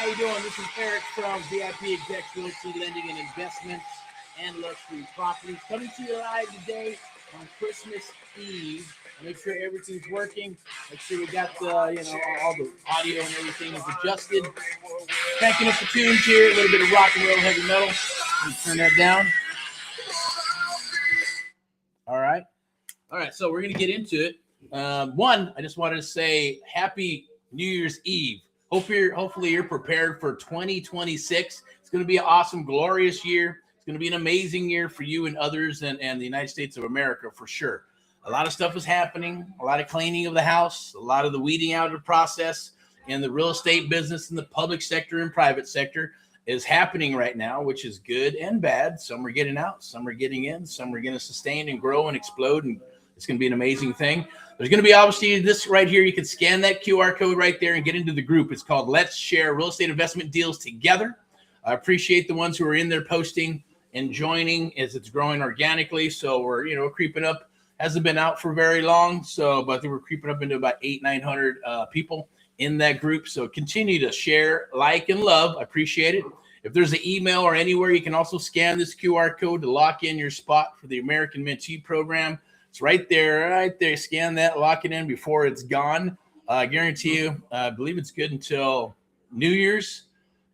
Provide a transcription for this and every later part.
How you doing? This is Erick from VIPeXecs, Realty, Lending and Investments, and Luxury Properties. Coming to you live today on Christmas Eve. Make sure everything's working. Make sure we got the, all the audio and everything is adjusted. Cranking up the tunes here. A little bit of rock and roll, heavy metal. Let me turn that down. All right. So we're gonna get into it. I just wanted to say Happy New Year's Eve. Hopefully you're prepared for 2026. It's going to be an awesome, glorious year. It's going to be an amazing year for you and others and the United States of America for sure. A lot of stuff is happening, a lot of cleaning of the house, a lot of the weeding out of the process in the real estate business in the public sector and private sector is happening right now, which is good and bad. Some are getting out, some are getting in, some are going to sustain and grow and explode, and it's going to be an amazing thing. There's going to be obviously this right here. You can scan that QR code right there and get into the group. It's called Let's Share Real Estate Investment Deals Together. I appreciate the ones who are in there posting and joining as it's growing organically. So we're creeping up. Hasn't been out for very long. But I think we're creeping up into about 900 people in that group. So continue to share, like, and love. I appreciate it. If there's an email or anywhere, you can also scan this QR code to lock in your spot for the American Mentee Program. It's right there. Scan that, lock it in before it's gone. I guarantee you, I believe it's good until New Year's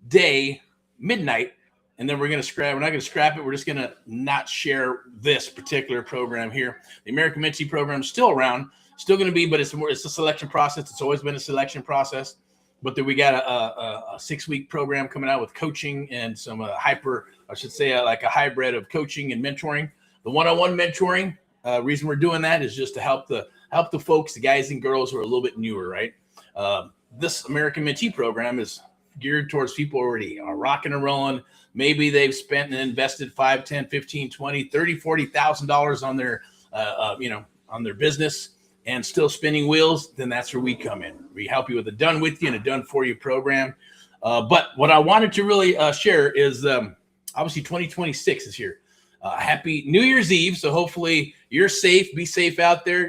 Day, midnight. And then we're not going to scrap it. We're just going to not share this particular program here. The American Mentee Program is still around, still going to be, but it's a selection process. It's always been a selection process. But then we got a 6-week program coming out with coaching and some like a hybrid of coaching and mentoring. The one-on-one mentoring. Reason we're doing that is just to help the folks, the guys and girls who are a little bit newer, right? This American Mentee Program is geared towards people who already are rocking and rolling. Maybe they've spent and invested $5, $10, $15, $20, $30, $40,000 on their on their business and still spinning wheels. Then that's where we come in. We help you with a done with you and a done for you program. But what I wanted to really share is obviously 2026 is here. Happy New Year's Eve. So hopefully you're safe. Be safe out there.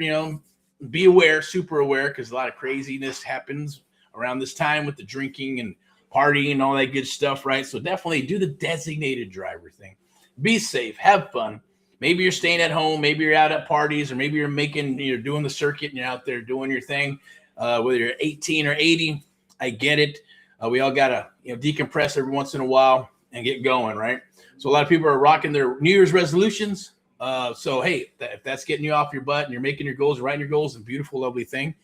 Be aware, super aware, because a lot of craziness happens around this time with the drinking and partying and all that good stuff, right? So definitely do the designated driver thing. Be safe. Have fun. Maybe you're staying at home. Maybe you're out at parties, or maybe you're doing the circuit and you're out there doing your thing. Whether you're 18 or 80, I get it. We all got to decompress every once in a while and get going, right? So a lot of people are rocking their New Year's resolutions. So, hey, if that's getting you off your butt and you're making your goals, writing your goals, a beautiful, lovely thing,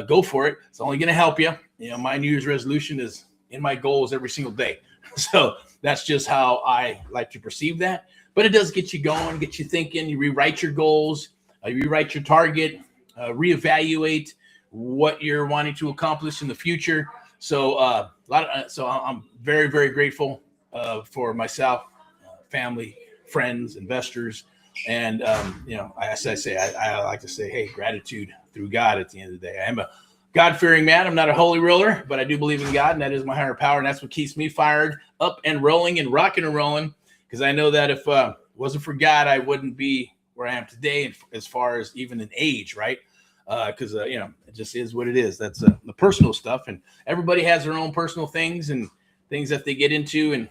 go for it. It's only going to help you. My New Year's resolution is in my goals every single day. So that's just how I like to perceive that. But it does get you going, get you thinking. You rewrite your goals, you rewrite your target, reevaluate what you're wanting to accomplish in the future. So I'm very, very grateful for myself, family, friends, investors, and as I say, I like to say, hey, gratitude through God. At the end of the day, I am a God-fearing man. I'm not a holy roller, but I do believe in God, and that is my higher power, and that's what keeps me fired up and rolling and rocking and rolling. Because I know that if it wasn't for God, I wouldn't be where I am today, as far as even in age, right? Because it just is what it is. That's the personal stuff, and everybody has their own personal things and things that they get into, and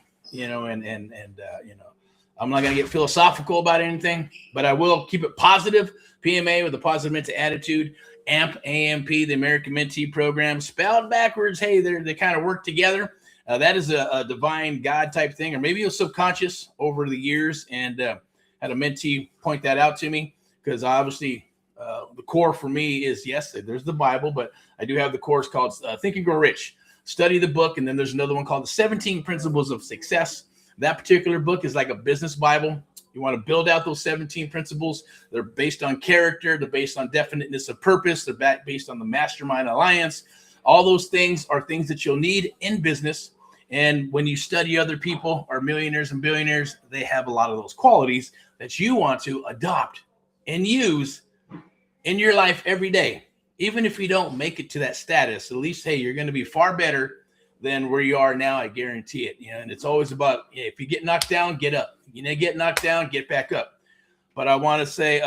I'm not going to get philosophical about anything, but I will keep it positive. PMA with a positive mental attitude. AMP, the American Mentee Program, spelled backwards. Hey, they kind of work together. That is a divine God type thing, or maybe it was subconscious over the years, and had a mentee point that out to me, because obviously the core for me is, yes, there's the Bible, but I do have the course called Think and Grow Rich. Study the book, and then there's another one called the 17 Principles of Success. That particular book is like a business Bible. You want to build out those 17 principles. They're based on character. They're based on definiteness of purpose. They're based on the mastermind alliance. All those things are things that you'll need in business. And when you study other people or millionaires and billionaires, they have a lot of those qualities that you want to adopt and use in your life every day. Even if you don't make it to that status, at least, hey, you're going to be far better than where you are now. I guarantee it. And it's always about, if you get knocked down, get up. Get knocked down, get back up. But I want to say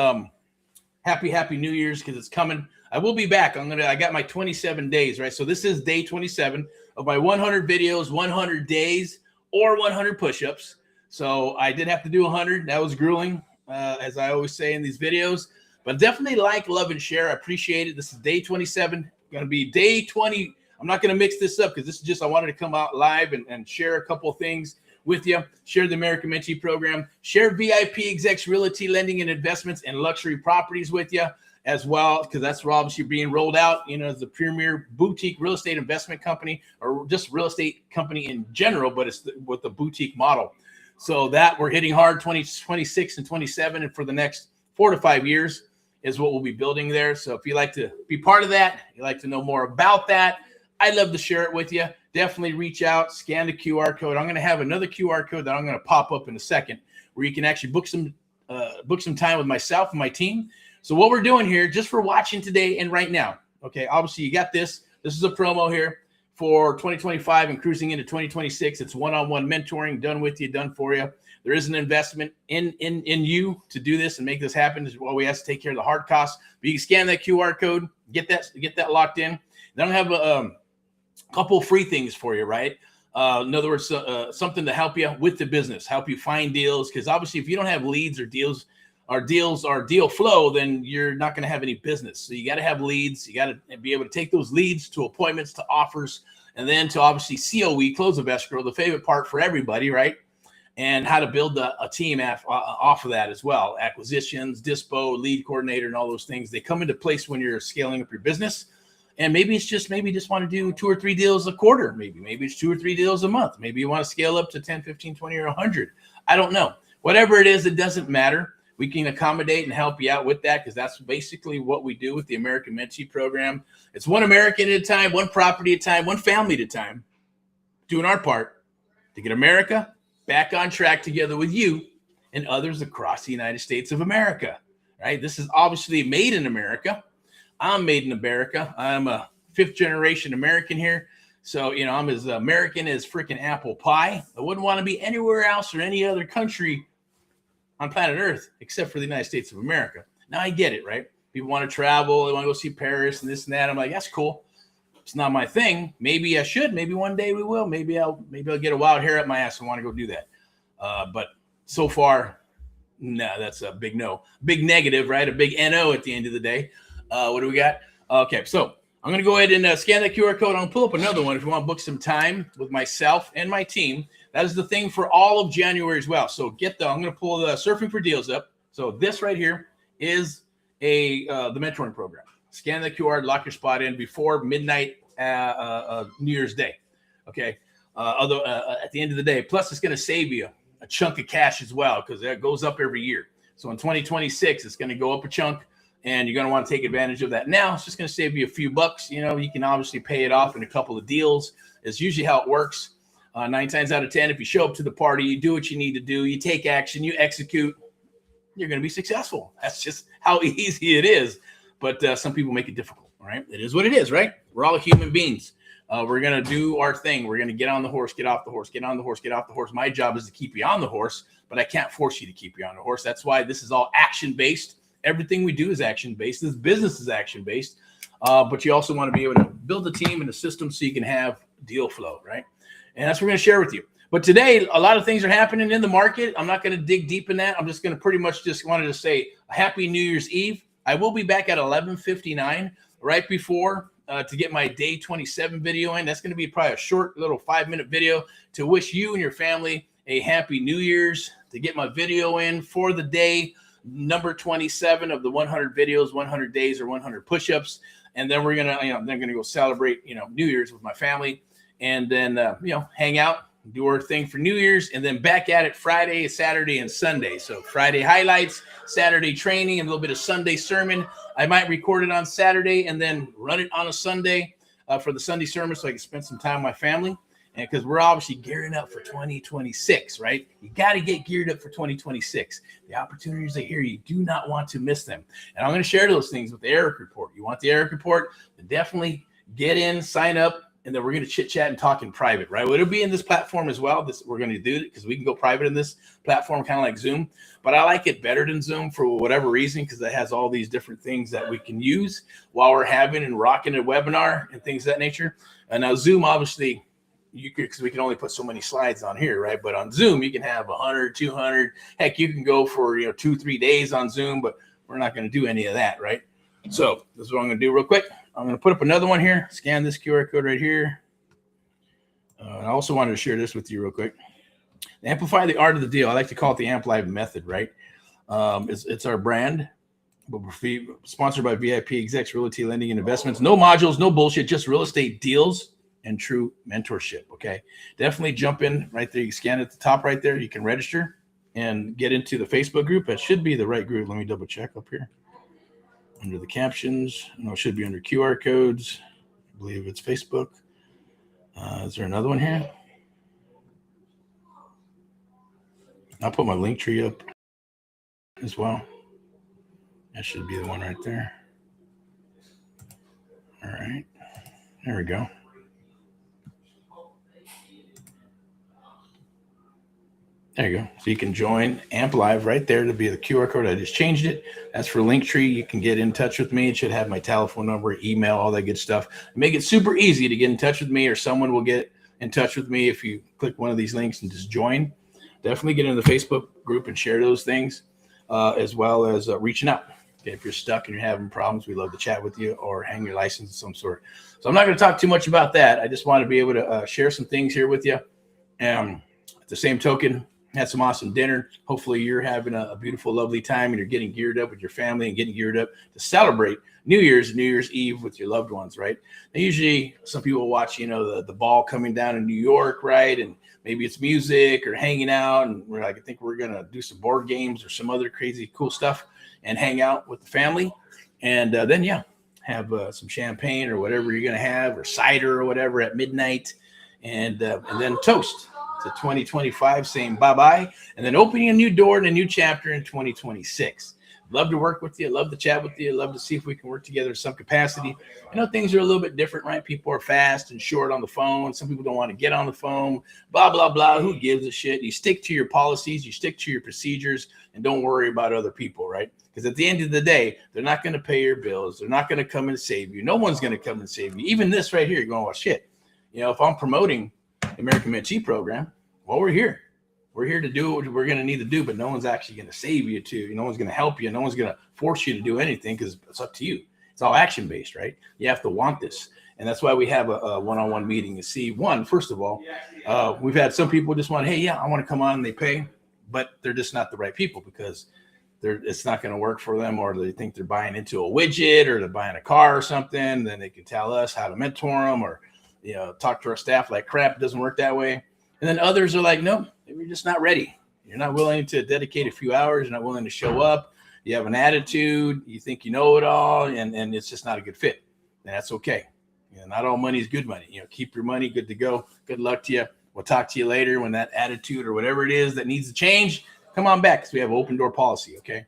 happy New Year's, because it's coming. I will be back. I got my 27 days, right? So this is day 27 of my 100 videos, 100 days, or 100 push-ups. So I did have to do 100. That was grueling, as I always say in these videos. But definitely like, love, and share. I appreciate it. This is day 27. Going to be day 20. I'm not going to mix this up because this is just, I wanted to come out live and share a couple of things with you. Share the American Mentee Program. Share VIPeXecs Realty Lending and Investments and Luxury Properties with you as well, because that's obviously being rolled out, as the premier boutique real estate investment company, or just real estate company in general, but it's with the boutique model. So that we're hitting hard 2026 and 27, and for the next 4 to 5 years is what we'll be building there. So if you like to be part of that, you like to know more about that, I'd love to share it with you. Definitely reach out, scan the QR code. I'm going to have another QR code that I'm going to pop up in a second, where you can actually book some time with myself and my team. So what we're doing here, just for watching today and right now, okay, obviously you got this. This is a promo here for 2025 and cruising into 2026. It's one-on-one mentoring, done with you, done for you. There is an investment in you to do this and make this happen. Is what we have to take care of the hard costs. But you can scan that QR code, get that locked in. Then I have a couple of free things for you, right? In other words, something to help you with the business, help you find deals. Because obviously, if you don't have leads or deals or deal flow, then you're not going to have any business. So you got to have leads. You got to be able to take those leads to appointments, to offers, and then to obviously COE, close of escrow, the favorite part for everybody, right? And how to build a team off of that as well. Acquisitions, dispo, lead coordinator, and all those things. They come into place when you're scaling up your business. And maybe you just want to do 2 or 3 deals a quarter. Maybe it's 2 or 3 deals a month. Maybe you want to scale up to 10, 15, 20, or 100. I don't know. Whatever it is, it doesn't matter. We can accommodate and help you out with that, because that's basically what we do with the American Mentee Program. It's one American at a time, one property at a time, one family at a time, doing our part to get America back on track together with you and others across the United States of America, right? This is obviously made in America. I'm made in America. I'm a 5th generation American here. So, I'm as American as freaking apple pie. I wouldn't want to be anywhere else or any other country on planet Earth except for the United States of America. Now I get it, right? People want to travel. They want to go see Paris and this and that. I'm like, that's cool. It's not my thing. Maybe I should. Maybe one day we will. Maybe I'll get a wild hair up my ass and want to go do that. But so far, no, that's a big no. Big negative, right? A big NO at the end of the day. What do we got? Okay, so I'm going to go ahead and scan that QR code. I'm going to pull up another one if you want to book some time with myself and my team. That is the thing for all of January as well. So I'm going to pull the Surfing for Deals up. So this right here is the mentoring program. Scan the QR, lock your spot in before midnight New Year's Day. Okay. At the end of the day, plus it's going to save you a chunk of cash as well, because that goes up every year. So in 2026, it's going to go up a chunk, and you're going to want to take advantage of that now. It's just going to save you a few bucks. You can obviously pay it off in a couple of deals. It's usually how it works. 9 times out of 10, if you show up to the party, you do what you need to do, you take action, you execute, you're going to be successful. That's just how easy it is. But some people make it difficult, all right? It is what it is, right? We're all human beings. We're going to do our thing. We're going to get on the horse, get off the horse, get on the horse, get off the horse. My job is to keep you on the horse, but I can't force you to keep you on the horse. That's why this is all action-based. Everything we do is action-based. This business is action-based. But you also want to be able to build a team and a system so you can have deal flow, right? And that's what we're going to share with you. But today, a lot of things are happening in the market. I'm not going to dig deep in that. I'm just going to pretty much just wanted to say a happy New Year's Eve. I will be back at 11:59 right before to get my day 27 video in. That's going to be probably a short little 5-minute video to wish you and your family a happy New Year's, to get my video in for the day number 27 of the 100 videos, 100 days, or 100 push-ups. And then we're going to, then going to go celebrate, New Year's with my family, and then, hang out, do our thing for New Year's, and then back at it Friday, Saturday, and Sunday. So Friday highlights, Saturday training, and a little bit of Sunday sermon. I might record it on Saturday and then run it on a Sunday for the Sunday sermon, so I can spend some time with my family. And because we're obviously gearing up for 2026, right? You got to get geared up for 2026. The opportunities are here. You do not want to miss them. And I'm going to share those things with the Erick report. You want the Erick report? Then definitely get in, sign up, and then we're going to chit chat and talk in private, right? Well, it'll be in this platform as well. We're going to do it because we can go private in this platform, kind of like Zoom. But I like it better than Zoom for whatever reason, because it has all these different things that we can use while we're having and rocking a webinar and things of that nature. And now Zoom, obviously, because we can only put so many slides on here, right? But on Zoom, you can have 100, 200. Heck, you can go for 2-3 days on Zoom, but we're not going to do any of that, right? So this is what I'm going to do real quick. I'm going to put up another one here. Scan this QR code right here. I also wanted to share this with you real quick. Amplify the art of the deal. I like to call it the Amp-Live method, right? It's our brand, but we're sponsored by VIPeXecs, Realty, Lending, and Investments. No modules, no bullshit, just real estate deals and true mentorship, okay? Definitely jump in right there. You scan at the top right there. You can register and get into the Facebook group. That should be the right group. Let me double check up here. Under the captions, no, it should be under QR codes. I believe it's Facebook. Is there another one here? I'll put my link tree up as well. That should be the one right there. All right, there we go. There you go. So you can join Amp Live right there to be the QR code. I just changed it. That's for Linktree. You can get in touch with me. It should have my telephone number, email, all that good stuff. Make it super easy to get in touch with me, or someone will get in touch with me if you click one of these links and just join. Definitely get in the Facebook group and share those things, as well as reaching out. Okay, if you're stuck and you're having problems, we'd love to chat with you or hang your license of some sort. So I'm not going to talk too much about that. I just want to be able to share some things here with you. At the same token, had some awesome dinner. Hopefully you're having a beautiful, lovely time, and you're getting geared up with your family and getting geared up to celebrate New Year's Eve with your loved ones, right? And usually some people watch, the ball coming down in New York, right? And maybe it's music or hanging out. And we're like, I think we're going to do some board games or some other crazy cool stuff and hang out with the family. And then, have some champagne or whatever you're going to have, or cider or whatever at midnight. And then toast to 2025, saying bye-bye, and then opening a new door and a new chapter in 2026. Love to work with you. Love to chat with you. Love to see if we can work together in some capacity. I know things are a little bit different, right? People are fast and short on the phone. Some people don't want to get on the phone, blah, blah, blah. Who gives a shit? You stick to your policies. You stick to your procedures, and don't worry about other people, right? Because at the end of the day, they're not going to pay your bills. They're not going to come and save you. No one's going to come and save you. Even this right here, you're going, well, shit. If I'm promoting American Mentee Program, well, we're here. We're here to do what we're going to need to do, but no one's actually going to save you to. No one's going to help you. No one's going to force you to do anything, because it's up to you. It's all action-based, right? You have to want this. And that's why we have a one-on-one meeting to see, first of all, we've had some people just want, hey, I want to come on, and they pay, but they're just not the right people, because it's not going to work for them, or they think they're buying into a widget, or they're buying a car or something. Then they can tell us how to mentor them, or talk to our staff like crap. It doesn't work that way. And then others are like, no, you're just not ready. You're not willing to dedicate a few hours. You're not willing to show up. You have an attitude. You think you know it all, and it's just not a good fit. And that's okay. Not all money is good money. Keep your money, good to go. Good luck to you. We'll talk to you later when that attitude or whatever it is that needs to change, come on back, because we have an open door policy, okay?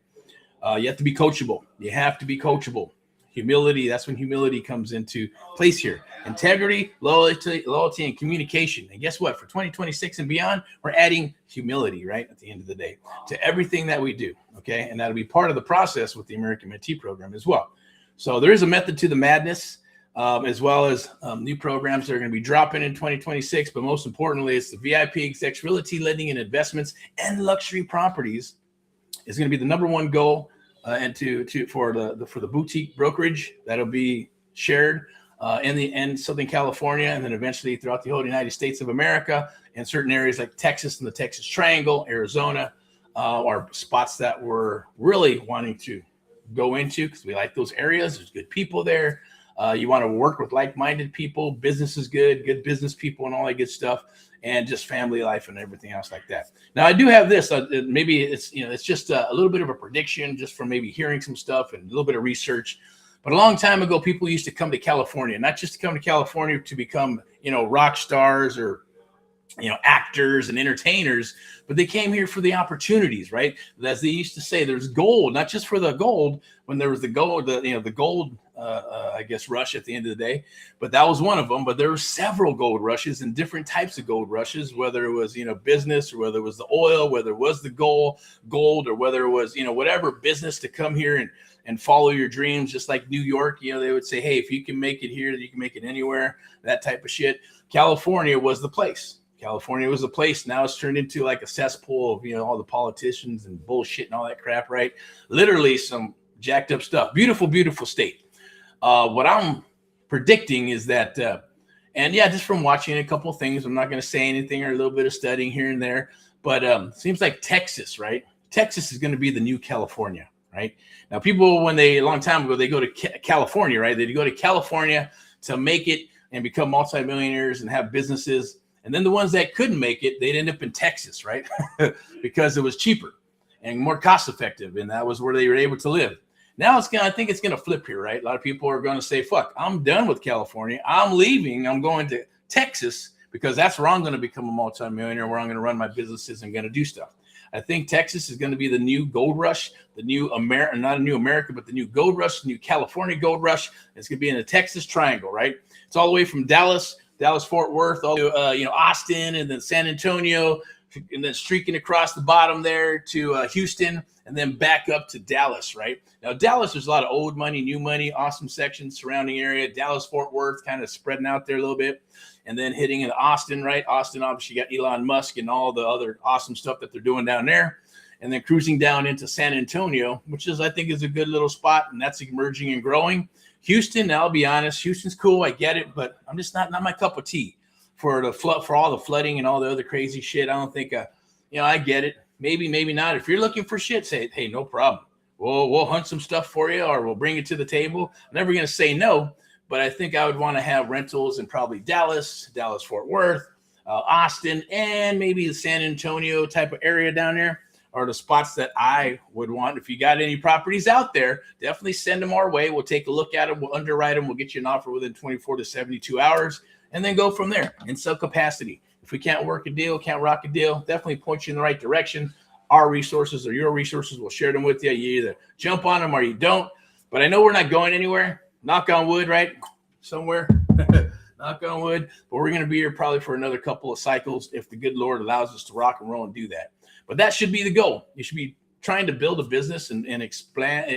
You have to be coachable. You have to be coachable. Humility, that's when humility comes into place here. Integrity, loyalty, and communication. And guess what? For 2026 and beyond, we're adding humility, right, at the end of the day, to everything that we do, okay? And that'll be part of the process with the American Mentee Program as well. So there is a method to the madness, as well as new programs that are going to be dropping in 2026. But most importantly, it's the VIPeXecs, Realty, Lending, and Investments, and Luxury Properties is going to be the number one goal. And for the boutique brokerage that'll be shared in Southern California, and then eventually throughout the whole United States of America, and certain areas like Texas and the Texas Triangle, Arizona, are spots that we're really wanting to go into, because we like those areas. There's good people there. You want to work with like-minded people. Business is good business people, and all that good stuff, and just family life and everything else like that. Now, I do have this. Maybe it's just a little bit of a prediction, just from maybe hearing some stuff and a little bit of research. But a long time ago, people used to come to California, not just to come to California to become, rock stars or actors and entertainers, but they came here for the opportunities, right? As they used to say, there's gold, not just for the gold. When there was the gold, the gold, I guess, rush at the end of the day, but that was one of them. But there were several gold rushes and different types of gold rushes, whether it was, business, or whether it was the oil, whether it was the gold, or whether it was, whatever business to come here and follow your dreams. Just like New York, they would say, hey, if you can make it here, you can make it anywhere, that type of shit. California was the place. California was the place. Now it's turned into like a cesspool of, all the politicians and bullshit and all that crap, right? Literally some jacked up stuff. Beautiful, beautiful state. What I'm predicting is that, and yeah, just from watching a couple of things, I'm not going to say anything, or a little bit of studying here and there, but seems like Texas, right? Texas is going to be the new California, right? Now, people, a long time ago, they go to California, right? They go to California to make it and become multimillionaires and have businesses. And then the ones that couldn't make it, they'd end up in Texas, right? Because it was cheaper and more cost effective. And that was where they were able to live. Now I think it's going to flip here, right? A lot of people are going to say, fuck, I'm done with California. I'm leaving. I'm going to Texas, because that's where I'm going to become a multimillionaire, where I'm going to run my businesses and going to do stuff. I think Texas is going to be the new gold rush, the new not a new America, but the new gold rush, the new California gold rush. It's going to be in the Texas Triangle, right? It's all the way from Dallas, Fort Worth, all to Austin, and then San Antonio, and then streaking across the bottom there to Houston, and then back up to Dallas, right? Now, Dallas, there's a lot of old money, new money, awesome sections, surrounding area. Dallas, Fort Worth, kind of spreading out there a little bit, and then hitting in Austin, right? Austin, obviously, you got Elon Musk and all the other awesome stuff that they're doing down there, and then cruising down into San Antonio, which I think is a good little spot, and that's emerging and growing. Houston, I'll be honest, Houston's cool, I get it, but I'm just not my cup of tea for all the flooding and all the other crazy shit. I don't think, I get it. Maybe not. If you're looking for shit, say, hey, no problem. We'll hunt some stuff for you, or we'll bring it to the table. I'm never going to say no, but I think I would want to have rentals in probably Dallas, Fort Worth, Austin, and maybe the San Antonio type of area down there are the spots that I would want. If you got any properties out there, definitely send them our way. We'll take a look at them. We'll underwrite them. We'll get you an offer within 24 to 72 hours, and then go from there in some capacity. If we can't rock a deal, definitely point you in the right direction. Our resources or your resources, we'll share them with you. You either jump on them or you don't. But I know we're not going anywhere. Knock on wood, right? Somewhere. Knock on wood. But we're going to be here probably for another couple of cycles if the good Lord allows us to rock and roll and do that. But that should be the goal. You should be trying to build a business and plant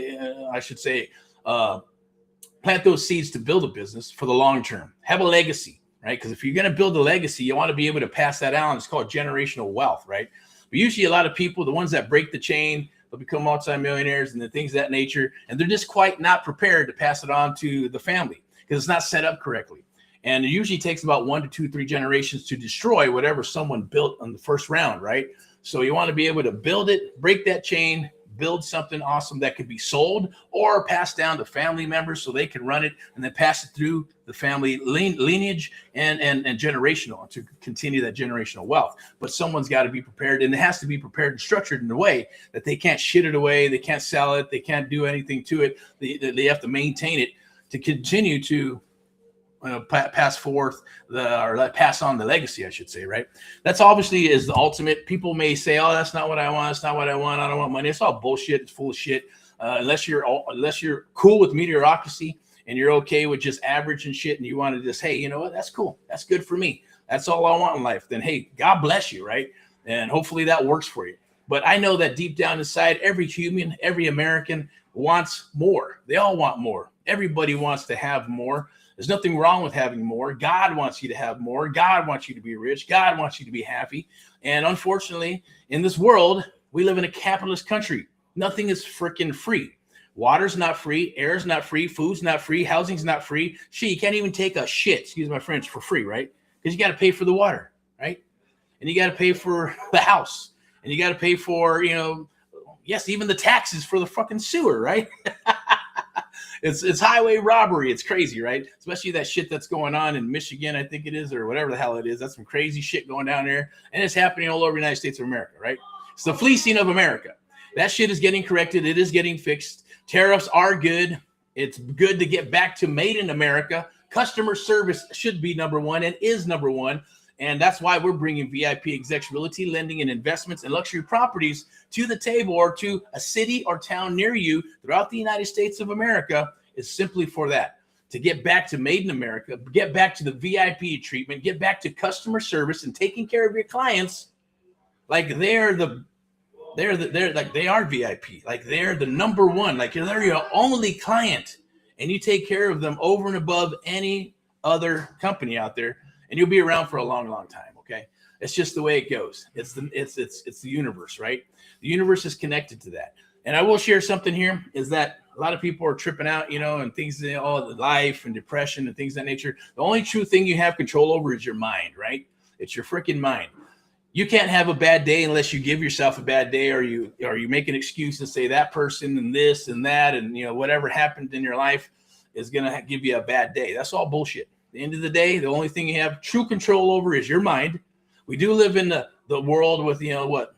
those seeds to build a business for the long term. Have a legacy, right? Because if you're going to build a legacy, you want to be able to pass that out. It's called generational wealth, right? But usually a lot of people, the ones that break the chain, they'll become multimillionaires and the things of that nature, and they're just quite not prepared to pass it on to the family because it's not set up correctly. And it usually takes about 1 to 2, 3 generations to destroy whatever someone built on the first round, right? So you want to be able to build it, break that chain, build something awesome that could be sold or passed down to family members so they can run it and then pass it through the family lineage and generational to continue that generational wealth. But someone's got to be prepared, and it has to be prepared and structured in a way that they can't shit it away, they can't sell it, they can't do anything to it. They have to maintain it to continue to pass on the legacy, I should say, right? That's obviously is the ultimate. People may say, oh, that's not what I want. That's not what I want. I don't want money. It's all bullshit. It's full of shit. Unless you're cool with mediocrity and you're okay with just average and shit, and you want to just, hey, you know what? That's cool. That's good for me. That's all I want in life. Then, hey, God bless you, right? And hopefully that works for you. But I know that deep down inside, every human, every American wants more. They all want more. Everybody wants to have more. There's nothing wrong with having more. God wants you to have more. God wants you to be rich. God wants you to be happy. And unfortunately, in this world, we live in a capitalist country. Nothing is freaking free. Water's not free. Air's not free. Food's not free. Housing's not free. Shit, you can't even take a shit, excuse my French, for free, right? Because you got to pay for the water, right? And you got to pay for the house. And you got to pay for, yes, even the taxes for the fucking sewer, right? It's highway robbery. It's crazy, right? Especially that shit that's going on in Michigan, I think it is, or whatever the hell it is. That's some crazy shit going down there. And it's happening all over the United States of America, right? It's the fleecing of America. That shit is getting corrected. It is getting fixed. Tariffs are good. It's good to get back to made in America. Customer service should be number one and is number one. And that's why we're bringing VIPeXecs Realty, Lending, and Investments and Luxury Properties to the table, or to a city or town near you throughout the United States of America, is simply for that. To get back to Made in America, get back to the VIP treatment, get back to customer service and taking care of your clients like they are VIP, like they're the number one, like they're your only client, and you take care of them over and above any other company out there, and you'll be around for a long, long time. Okay, it's just the way it goes. It's the universe, right? The universe is connected to that. And I will share something here, is that a lot of people are tripping out, and things, all the life and depression and things of that nature. The only true thing you have control over is your mind, right? It's your freaking mind. You can't have a bad day unless you give yourself a bad day, or you make an excuse and say that person and this and that, and whatever happened in your life is gonna give you a bad day. That's all bullshit. At the end of the day, the only thing you have true control over is your mind. We do live in the world with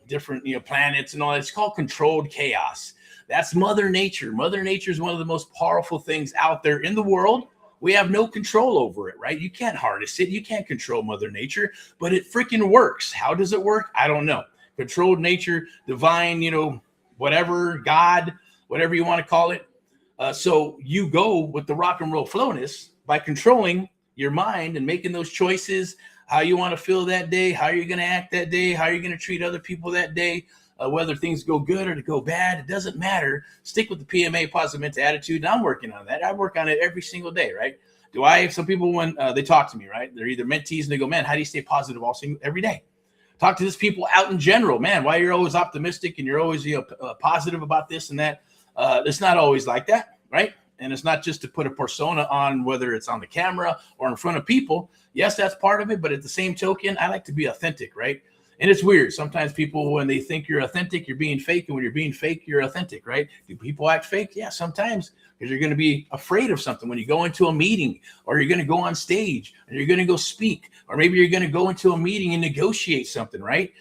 different planets and all that. It's called controlled chaos. That's Mother Nature. Mother Nature is one of the most powerful things out there in the world. We have no control over it, right? You can't harness it. You can't control Mother Nature, but it freaking works. How does it work? I don't know. Controlled nature, divine, whatever, God, whatever you want to call it. So you go with the rock and roll flowness by controlling your mind and making those choices, how you want to feel that day, how you're going to act that day, how you're going to treat other people that day. Whether things go good or to go bad, it doesn't matter. Stick with the PMA, positive mental attitude. And I'm working on that. I work on it every single day, right? Some people, when they talk to me, right? They're either mentees and they go, man, how do you stay positive every day? Talk to these people out in general, man, why you're always optimistic and you're always positive about this and that. It's not always like that, right? And it's not just to put a persona on, whether it's on the camera or in front of people. Yes, that's part of it. But at the same token, I like to be authentic, right? And it's weird. Sometimes people, when they think you're authentic, you're being fake. And when you're being fake, you're authentic, right? Do people act fake? Yeah, sometimes, because you're going to be afraid of something when you go into a meeting, or you're going to go on stage, or you're going to go speak, or maybe you're going to go into a meeting and negotiate something, right?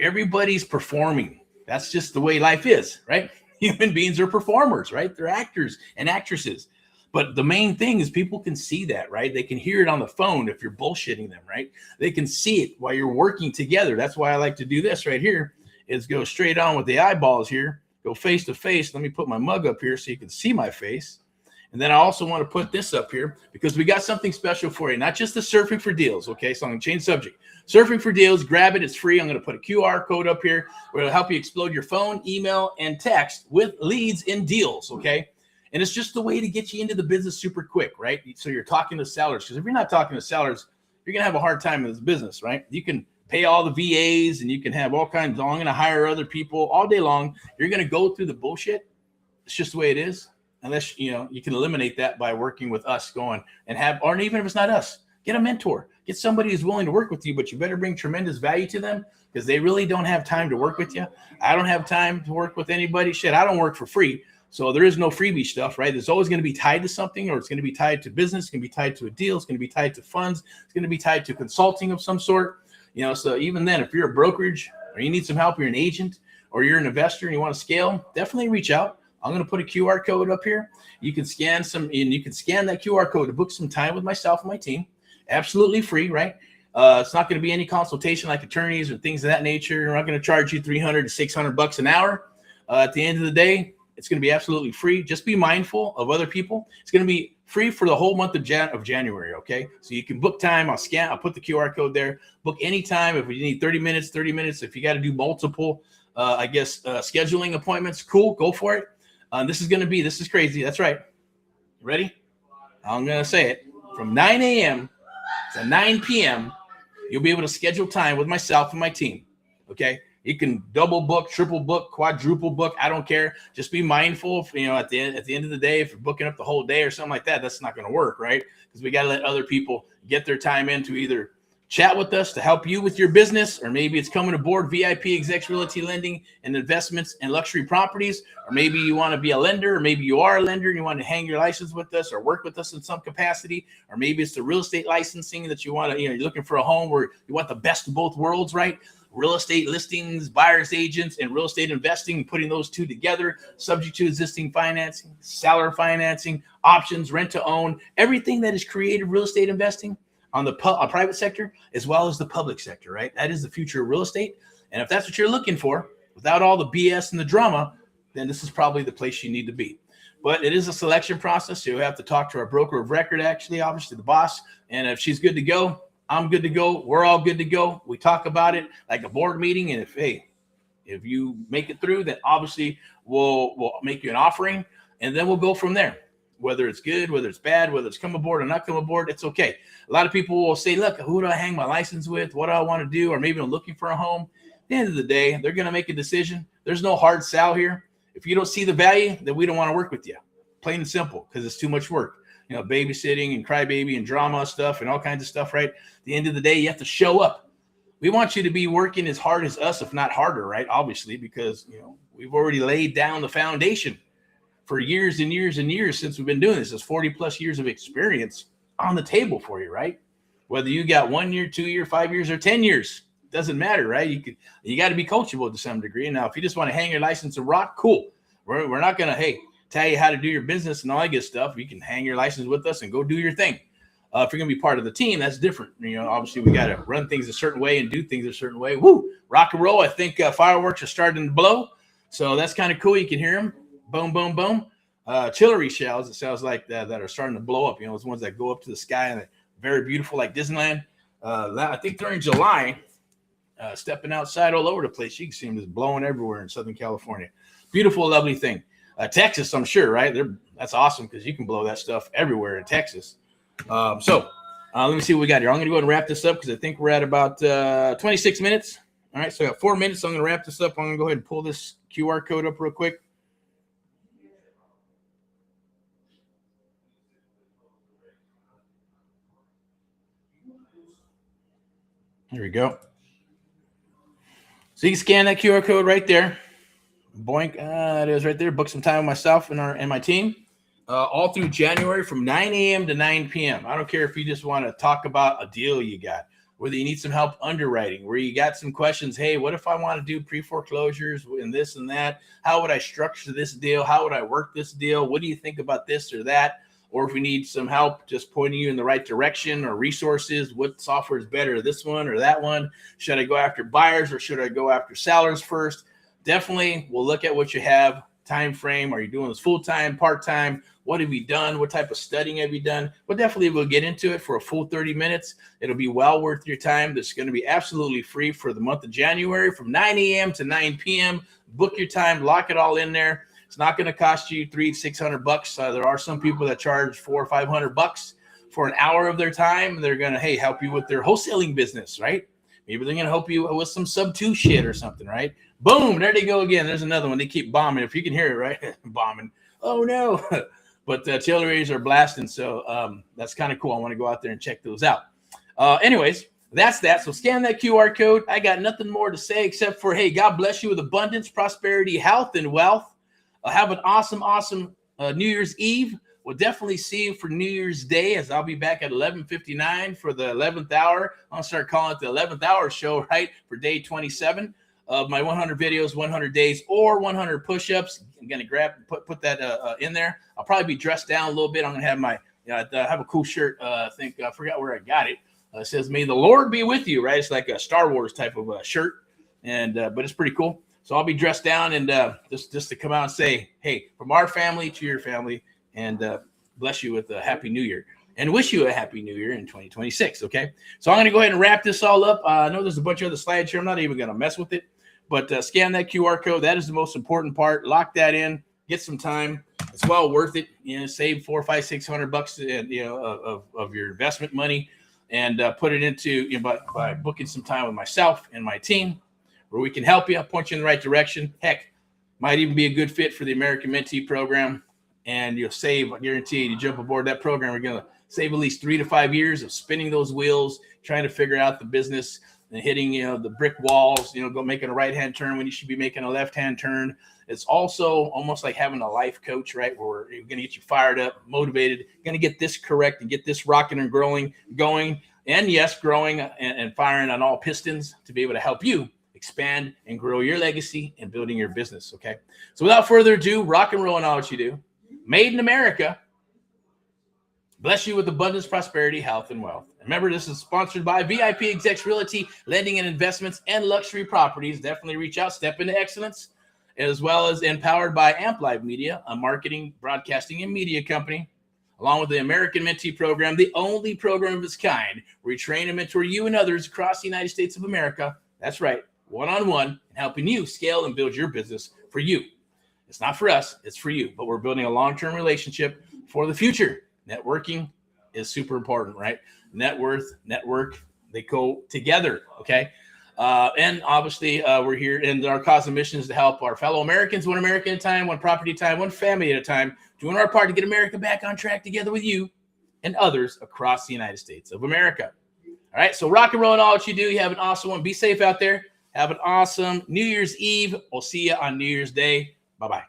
Everybody's performing. That's just the way life is, right? Human beings are performers, right? They're actors and actresses. But the main thing is people can see that, right? They can hear it on the phone if you're bullshitting them, right? They can see it while you're working together. That's why I like to do this right here, is go straight on with the eyeballs here, go face to face. Let me put my mug up here so you can see my face. And then I also want to put this up here because we got something special for you, not just the surfing for deals, okay? So I'm going to change subject. Surfing for deals, grab it. It's free. I'm going to put a QR code up here where it'll help you explode your phone, email, and text with leads and deals, okay? And it's just the way to get you into the business super quick, right? So you're talking to sellers, because if you're not talking to sellers, you're going to have a hard time in this business, right? You can pay all the VAs and you can have all kinds of, I'm going to hire other people all day long. You're going to go through the bullshit. It's just the way it is. Unless, you can eliminate that by working with us or even if it's not us, get a mentor, get somebody who's willing to work with you, but you better bring tremendous value to them because they really don't have time to work with you. I don't have time to work with anybody. Shit, I don't work for free. So there is no freebie stuff, right? There's always going to be tied to something, or it's going to be tied to business. It's going to be tied to a deal. It's going to be tied to funds. It's going to be tied to consulting of some sort. So even then, if you're a brokerage or you need some help, you're an agent or you're an investor and you want to scale, definitely reach out. I'm going to put a QR code up here. You can scan that QR code to book some time with myself and my team. Absolutely free, right? It's not going to be any consultation like attorneys or things of that nature. We're not going to charge you $300 to $600 an hour. At the end of the day, it's going to be absolutely free. Just be mindful of other people. It's going to be free for the whole month of January, okay? So you can book time. I'll put the QR code there. Book anytime. If you need 30 minutes. If you got to do multiple, scheduling appointments, cool, go for it. This is crazy. That's right. Ready? I'm going to say it. From 9 a.m. to 9 p.m., you'll be able to schedule time with myself and my team, okay? You can double book, triple book, quadruple book. I don't care. Just be mindful. At the end of the day, if you're booking up the whole day or something like that, that's not going to work, right? Because we got to let other people get their time in to either chat with us to help you with your business, or maybe it's coming aboard VIPeXecs Realty, Lending, and Investments and Luxury Properties, or maybe you want to be a lender, or maybe you are a lender and you want to hang your license with us or work with us in some capacity, or maybe it's the real estate licensing that you want to, you're looking for a home where you want the best of both worlds, right? Real estate listings, buyer's agents, and real estate investing, putting those two together, subject to existing financing, seller financing, options, rent to own, everything that is creative real estate investing. on the private sector as well as the public sector, right? That is the future of real estate. And if that's what you're looking for, without all the BS and the drama, then this is probably the place you need to be. But it is a selection process. So you have to talk to our broker of record, actually, obviously the boss. And if she's good to go, I'm good to go. We're all good to go. We talk about it like a board meeting. And if you make it through, then obviously we'll make you an offering, and then we'll go from there. Whether it's good, whether it's bad, whether it's come aboard or not come aboard, it's okay. A lot of people will say, look, who do I hang my license with? What do I want to do? Or maybe I'm looking for a home. At the end of the day, they're going to make a decision. There's no hard sell here. If you don't see the value, then we don't want to work with you. Plain and simple, because it's too much work. You know, babysitting and crybaby and drama stuff and all kinds of stuff, right? At the end of the day, you have to show up. We want you to be working as hard as us, if not harder, right? Obviously, because, you know, we've already laid down the foundation for years and years and years since we've been doing this. There's 40 plus years of experience on the table for you, right? Whether you got 1 year, 2 year, 5 years, or 10 years, doesn't matter, right? You got to be coachable to some degree. Now, if you just want to hang your license and rock, cool. We're not going to, tell you how to do your business and all that good stuff. You can hang your license with us and go do your thing. If you're going to be part of the team, that's different. You know, obviously we got to run things a certain way and do things a certain way. Woo, rock and roll. I think fireworks are starting to blow. So that's kind of cool. You can hear them. Boom, boom, boom. Artillery shells, it sounds like that are starting to blow up. You know, those ones that go up to the sky and very beautiful, like Disneyland. I think during July, stepping outside all over the place, you can see them just blowing everywhere in Southern California. Beautiful, lovely thing. Texas, I'm sure, right? That's awesome because you can blow that stuff everywhere in Texas. Let me see what we got here. I'm going to go ahead and wrap this up because I think we're at about 26 minutes. All right, so I got 4 minutes. I'm going to wrap this up. I'm going to go ahead and pull this QR code up real quick. Here we go. So you can scan that QR code right there. Boink, it is right there. Book some time with myself and my team. All through January from 9 a.m. to 9 p.m. I don't care if you just want to talk about a deal you got, whether you need some help underwriting, where you got some questions. Hey, what if I want to do pre-foreclosures and this and that? How would I structure this deal? How would I work this deal? What do you think about this or that? Or if we need some help just pointing you in the right direction or resources, what software is better, this one or that one? Should I go after buyers or should I go after sellers first? Definitely, we'll look at what you have, time frame. Are you doing this full-time, part-time? What have you done? What type of studying have you done? But definitely we'll get into it for a full 30 minutes. It'll be well worth your time. This is going to be absolutely free for the month of January from 9 a.m. to 9 p.m. Book your time, lock it all in there. It's not going to cost you $300-600. There are some people that charge $400 or $500 for an hour of their time. They're going to, help you with their wholesaling business, right? Maybe they're going to help you with some sub-2 shit or something, right? Boom, there they go again. There's another one. They keep bombing. If you can hear it, right? Bombing. Oh, no. But artilleries are blasting, so that's kind of cool. I want to go out there and check those out. Anyways, that's that. So scan that QR code. I got nothing more to say except for, hey, God bless you with abundance, prosperity, health, and wealth. Have an awesome, awesome New Year's Eve. We'll definitely see you for New Year's Day, as I'll be back at 11:59 for the 11th hour. I'll start calling it the 11th hour show, right, for day 27 of my 100 videos, 100 days, or 100 push-ups. I'm going to put that in there. I'll probably be dressed down a little bit. I'm going to have I have a cool shirt. I forgot where I got it. It says, "May the Lord be with you," right? It's like a Star Wars type of shirt, and but it's pretty cool. So I'll be dressed down and just to come out and say, hey, from our family to your family, and bless you with a Happy New Year and wish you a Happy New Year in 2026, okay? So I'm going to go ahead and wrap this all up. I know there's a bunch of other slides here. I'm not even going to mess with it, but scan that QR code. That is the most important part. Lock that in. Get some time. It's well worth it. Save $400, $500, $600, of your investment money, and put it into by booking some time with myself and my team, where we can help you, point you in the right direction. Heck, might even be a good fit for the American Mentee Program, and you'll save, I guarantee you jump aboard that program, we're going to save at least 3 to 5 years of spinning those wheels, trying to figure out the business and hitting, the brick walls, go making a right-hand turn when you should be making a left-hand turn. It's also almost like having a life coach, right, where you're going to get you fired up, motivated, going to get this correct and get this rocking and going, and yes, growing and firing on all pistons to be able to help you expand and grow your legacy and building your business, okay? So without further ado, rock and roll in all what you do. Made in America. Bless you with abundance, prosperity, health, and wealth. Remember, this is sponsored by VIPeXecs Realty, lending and investments and luxury properties. Definitely reach out, step into excellence, as well as empowered by Amp Live Media, a marketing, broadcasting, and media company, along with the American Mentee Program, the only program of its kind where we train and mentor you and others across the United States of America. That's right, one-on-one, and helping you scale and build your business for you. It's not for us, it's for you, but we're building a long-term relationship for the future. Networking is super important, right? Net worth, network, they go together, okay? And obviously, we're here, and our cause and mission is to help our fellow Americans, one American at a time, one property at a time, one family at a time, doing our part to get America back on track together with you and others across the United States of America. All right, so rock and roll in all what you do. You have an awesome one. Be safe out there. Have an awesome New Year's Eve. We'll see you on New Year's Day. Bye-bye.